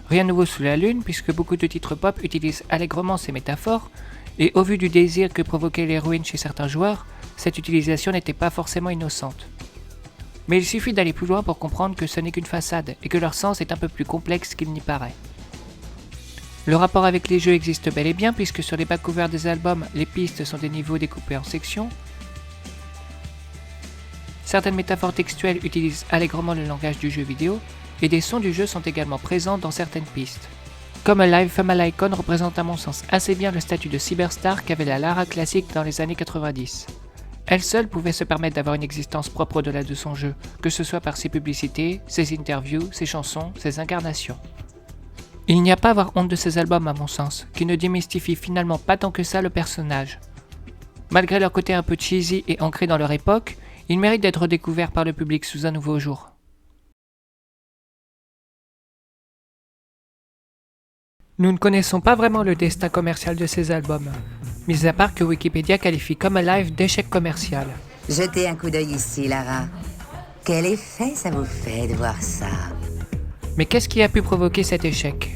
Rien de nouveau sous la lune, puisque beaucoup de titres pop utilisent allègrement ces métaphores, et au vu du désir que provoquait l'héroïne chez certains joueurs, cette utilisation n'était pas forcément innocente. Mais il suffit d'aller plus loin pour comprendre que ce n'est qu'une façade, et que leur sens est un peu plus complexe qu'il n'y paraît. Le rapport avec les jeux existe bel et bien puisque sur les back-covers des albums, les pistes sont des niveaux découpés en sections. Certaines métaphores textuelles utilisent allègrement le langage du jeu vidéo et des sons du jeu sont également présents dans certaines pistes. Comme Alive, Family Icon représente à mon sens assez bien le statut de cyberstar qu'avait la Lara classique dans les années 90. Elle seule pouvait se permettre d'avoir une existence propre au-delà de son jeu, que ce soit par ses publicités, ses interviews, ses chansons, ses incarnations. Il n'y a pas à avoir honte de ces albums à mon sens, qui ne démystifient finalement pas tant que ça le personnage. Malgré leur côté un peu cheesy et ancré dans leur époque, ils méritent d'être découverts par le public sous un nouveau jour. Nous ne connaissons pas vraiment le destin commercial de ces albums, mis à part que Wikipédia qualifie Come Alive d'échec commercial. Jetez un coup d'œil ici, Lara. Quel effet ça vous fait de voir ça? Mais qu'est-ce qui a pu provoquer cet échec?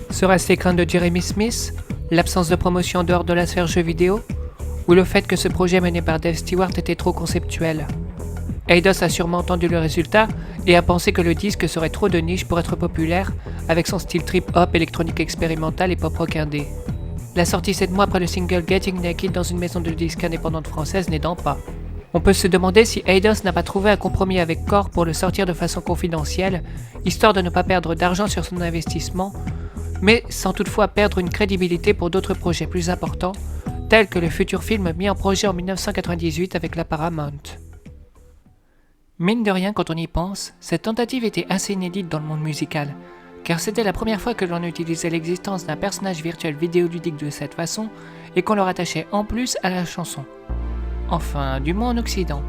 Serait-ce les craintes de Jeremy Smith, l'absence de promotion en dehors de la sphère jeux vidéo, ou le fait que ce projet mené par Dave Stewart était trop conceptuel? Eidos a sûrement entendu le résultat et a pensé que le disque serait trop de niche pour être populaire avec son style trip-hop, électronique expérimental et pop-rock indé. La sortie 7 mois après le single Getting Naked dans une maison de disques indépendante française n'aidant pas. On peut se demander si Eidos n'a pas trouvé un compromis avec Core pour le sortir de façon confidentielle, histoire de ne pas perdre d'argent sur son investissement, mais sans toutefois perdre une crédibilité pour d'autres projets plus importants, tels que le futur film mis en projet en 1998 avec la Paramount. Mine de rien, quand on y pense, cette tentative était assez inédite dans le monde musical, car c'était la première fois que l'on utilisait l'existence d'un personnage virtuel vidéoludique de cette façon et qu'on le rattachait en plus à la chanson. Enfin, du moins en Occident.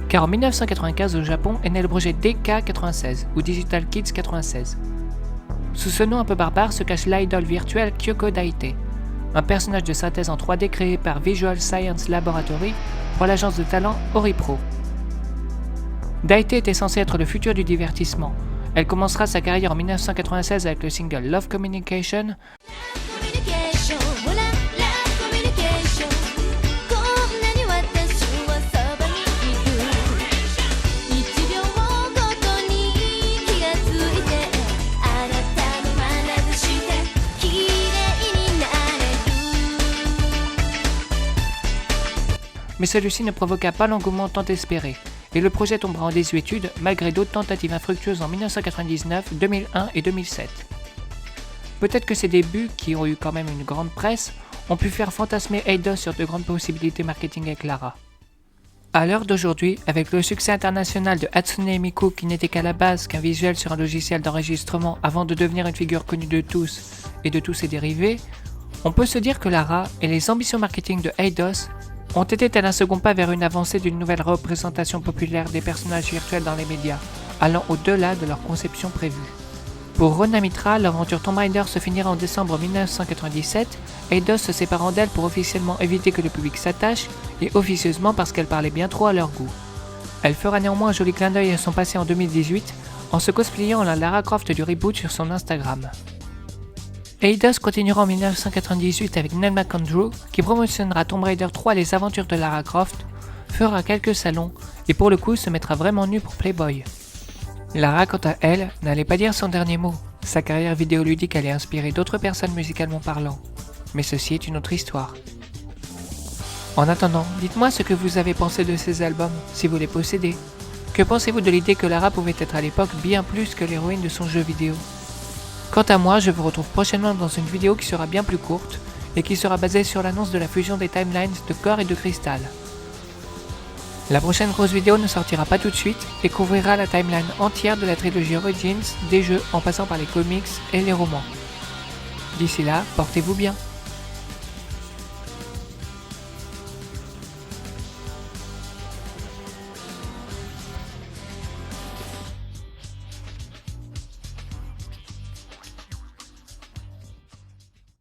Car en 1995 au Japon est né le projet DK96 ou Digital Kids 96. Sous ce nom un peu barbare se cache l'idole virtuelle Kyoko Daite, un personnage de synthèse en 3D créé par Visual Science Laboratory pour l'agence de talent Horipro. Daite était censée être le futur du divertissement. Elle commencera sa carrière en 1996 avec le single Love Communication, mais celui-ci ne provoqua pas l'engouement tant espéré, et le projet tombera en désuétude malgré d'autres tentatives infructueuses en 1999, 2001 et 2007. Peut-être que ces débuts, qui ont eu quand même une grande presse, ont pu faire fantasmer Eidos sur de grandes possibilités marketing avec Lara. À l'heure d'aujourd'hui, avec le succès international de Hatsune Miku qui n'était qu'à la base qu'un visuel sur un logiciel d'enregistrement avant de devenir une figure connue de tous et de tous ses dérivés, on peut se dire que Lara et les ambitions marketing de Eidos ont été tel un second pas vers une avancée d'une nouvelle représentation populaire des personnages virtuels dans les médias, allant au-delà de leur conception prévue. Pour Rona Mitra, l'aventure Tomb Raider se finira en décembre 1997, Eidos se séparant d'elle pour officiellement éviter que le public s'attache, et officieusement parce qu'elle parlait bien trop à leur goût. Elle fera néanmoins un joli clin d'œil à son passé en 2018, en se cosplayant la Lara Croft du reboot sur son Instagram. Eidos continuera en 1998 avec Neil McAndrew, qui promotionnera Tomb Raider 3 Les Aventures de Lara Croft, fera quelques salons, et pour le coup se mettra vraiment nue pour Playboy. Lara, quant à elle, n'allait pas dire son dernier mot. Sa carrière vidéoludique allait inspirer d'autres personnes musicalement parlant. Mais ceci est une autre histoire. En attendant, dites-moi ce que vous avez pensé de ces albums, si vous les possédez. Que pensez-vous de l'idée que Lara pouvait être à l'époque bien plus que l'héroïne de son jeu vidéo? Quant à moi, je vous retrouve prochainement dans une vidéo qui sera bien plus courte et qui sera basée sur l'annonce de la fusion des timelines de Core et de Crystal. La prochaine grosse vidéo ne sortira pas tout de suite et couvrira la timeline entière de la trilogie Origins, des jeux en passant par les comics et les romans. D'ici là, portez-vous bien.